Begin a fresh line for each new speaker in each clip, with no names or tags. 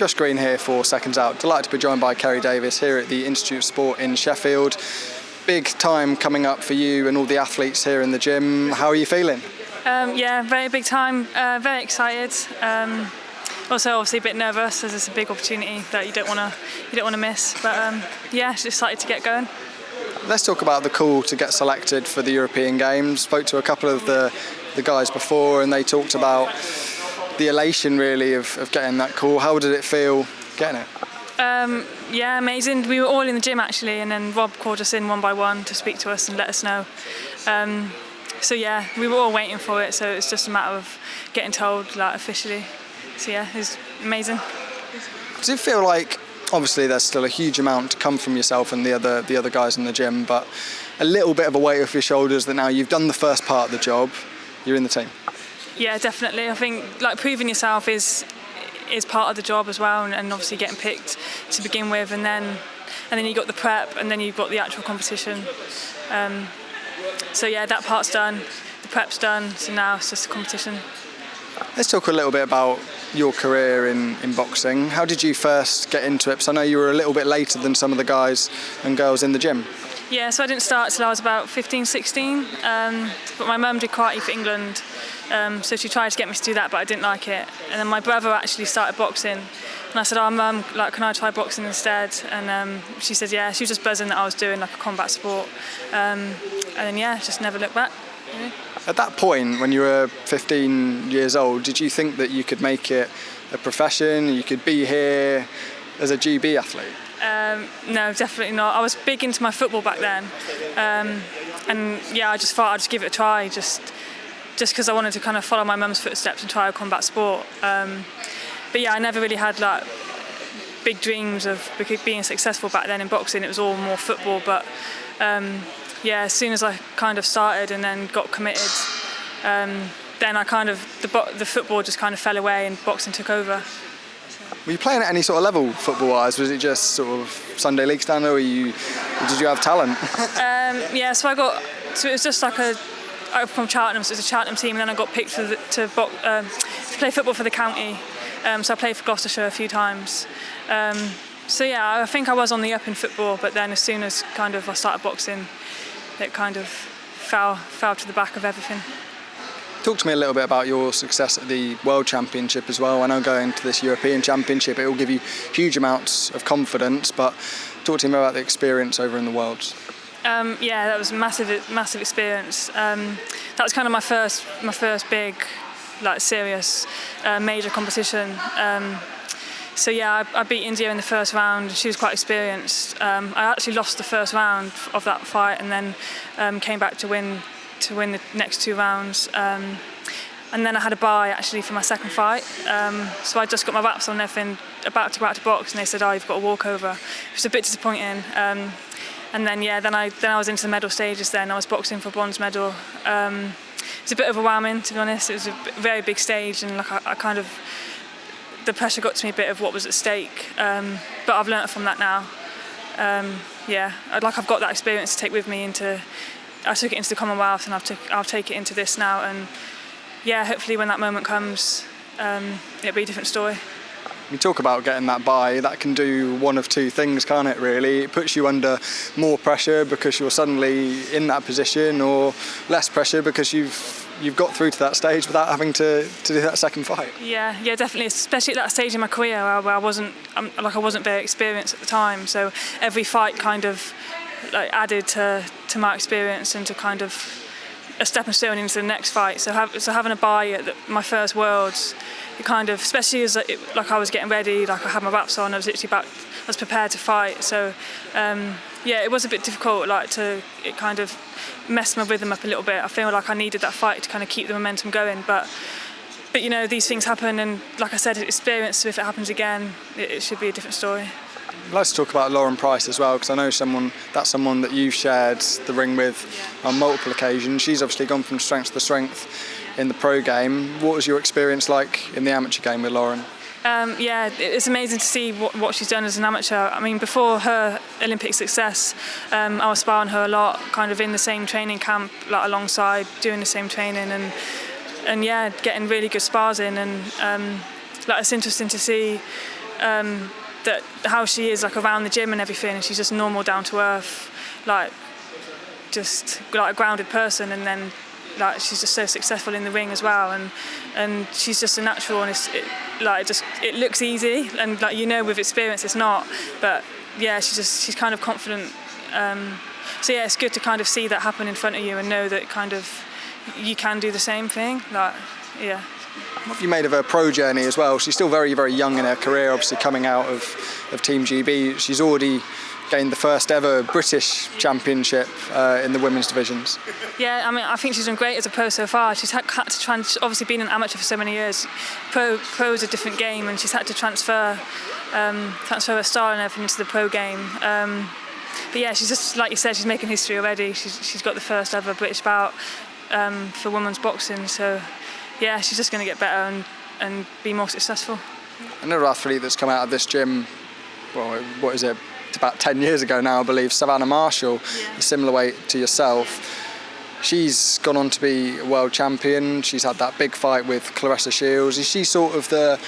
Josh Green here for SecondsOut. Delighted to be joined by Kerry Davis here at the Institute of Sport in Sheffield. Big time coming up for you and all the athletes here in the gym. How are you feeling?
Yeah, very big time. Very excited. Also, obviously a bit nervous as it's a big opportunity that you don't want to miss. But yeah, just excited to get going.
Let's talk about the call to get selected for the European Games. Spoke to a couple of the guys before, and they talked about the elation really of getting that call. How did it feel getting it?
Yeah, amazing. We were all in the gym actually, and then Rob called us in one by one to speak to us and let us know. So yeah, we were all waiting for it. So it's just a matter of getting told like officially. So yeah, it was amazing.
Does it feel like, obviously there's still a huge amount to come from yourself and the other guys in the gym, but a little bit of a weight off your shoulders that now you've done the first part of the job, you're in the team?
Yeah, definitely. I think like proving yourself is part of the job as well, and obviously getting picked to begin with, and then you got the prep, and then you've got the actual competition. So yeah, that part's done, the prep's done, so now it's just the competition.
Let's talk a little bit about your career in boxing. How did you first get into it? Because I know you were a little bit later than some of the guys and girls in the gym.
Yeah, so I didn't start till I was about 15, 16, but my mum did karate for England, so she tried to get me to do that, but I didn't like it. And then my brother actually started boxing, and I said, "Oh, Mum, like, can I try boxing instead?" And she said, "Yeah." She was just buzzing that I was doing like a combat sport, and then yeah, just never looked back. Really.
At that point, when you were 15 years old, did you think that you could make it a profession? You could be here as a GB athlete?
No, definitely not. I was big into my football back then, and yeah, I just thought I'd just give it a try, just because I wanted to kind of follow my mum's footsteps and try a combat sport. But yeah, I never really had like big dreams of being successful back then in boxing. It was all more football, but yeah, as soon as I kind of started and then got committed, then I kind of the football just kind of fell away and boxing took over.
Were you playing at any sort of level football-wise? Was it just sort of Sunday league standard, or did you have talent?
Yeah, so it was just like I'm from Cheltenham, so it was a Cheltenham team, and then I got picked to play football for the county. So I played for Gloucestershire a few times. So yeah, I think I was on the up in football, but then as soon as kind of I started boxing, it kind of fell to the back of everything.
Talk to me a little bit about your success at the World Championship as well. I know going to this European Championship, it will give you huge amounts of confidence, but talk to me about the experience over in the Worlds.
Yeah, that was a massive experience. That was kind of my first big, like serious, major competition. So yeah, I beat India in the first round. She was quite experienced. I actually lost the first round of that fight, and then came back to win the next two rounds. And then I had a bye actually for my second fight. So I just got my wraps on and everything, about to go out to box, and they said, "Oh, you've got a walkover." It was a bit disappointing. And then yeah, then I was into the medal stages. Then I was boxing for bronze medal. It was a bit overwhelming, to be honest. It was a very big stage, and like I kind of, the pressure got to me a bit of what was at stake. But I've learnt from that now. Yeah, I've got that experience to take with me into. I took it into the Commonwealth, and I'll take it into this now. And yeah, hopefully when that moment comes, it'll be a different story.
You talk about getting that bye, that can do one of two things, can't it really? It puts you under more pressure because you're suddenly in that position, or less pressure because you've got through to that stage without having to do that second fight. Yeah,
definitely, especially at that stage in my career where I wasn't very experienced at the time. So every fight kind of like added to my experience and to kind of a stepping stone into the next fight. So having a bye at my first Worlds, it kind of, especially as I was getting ready, like I had my wraps on, I was prepared to fight. So yeah, it was a bit difficult, it kind of messed my rhythm up a little bit. I feel like I needed that fight to kind of keep the momentum going, but you know, these things happen, and like I said, experience, so if it happens again, it should be a different story.
I'd like to talk about Lauren Price as well, because I know that's someone that you've shared the ring with on multiple occasions. She's obviously gone from strength to strength in the pro game. What was your experience like in the amateur game with Lauren?
Yeah, it's amazing to see what she's done as an amateur. I mean, before her Olympic success, I was sparring her a lot, kind of in the same training camp, like alongside, doing the same training, and yeah, getting really good spars in, and it's interesting to see that how she is like around the gym and everything, and she's just normal, down to earth, like just like a grounded person, and then like she's just so successful in the ring as well, and she's just a natural, and it looks easy, and like, you know, with experience it's not, but yeah, she's kind of confident. So yeah, it's good to kind of see that happen in front of you and know that kind of you can do the same thing. Like, yeah.
What have you made of her pro journey as well? She's still very, very young in her career, obviously coming out of Team GB. She's already gained the first ever British championship in the women's divisions.
Yeah, I mean, I think she's done great as a pro so far. She's had to obviously been an amateur for so many years. Pro is a different game, and she's had to transfer her style and everything into the pro game. But yeah, she's just, like you said, she's making history already. She's got the first ever British bout for women's boxing. So yeah, she's just going to get better and be more successful.
Another athlete that's come out of this gym, well, what is it? It's about 10 years ago now, I believe, Savanah Marshall, a similar weight to yourself. She's gone on to be a world champion. She's had that big fight with Claressa Shields. Is she sort of the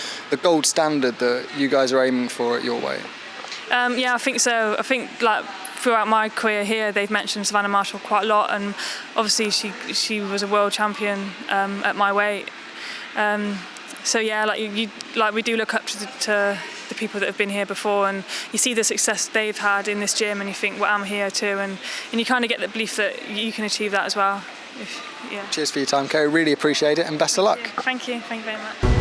gold standard that you guys are aiming for at your weight?
Yeah, I think so. I think like throughout my career here, they've mentioned Savanah Marshall quite a lot, and obviously she was a world champion at my weight. So yeah, like we do look up to the people that have been here before, and you see the success they've had in this gym, and you think, well, I'm here too, and you kind of get the belief that you can achieve that as well. Yeah.
Cheers for your time, Kerry. Really appreciate it, and best of luck.
Thank you very much.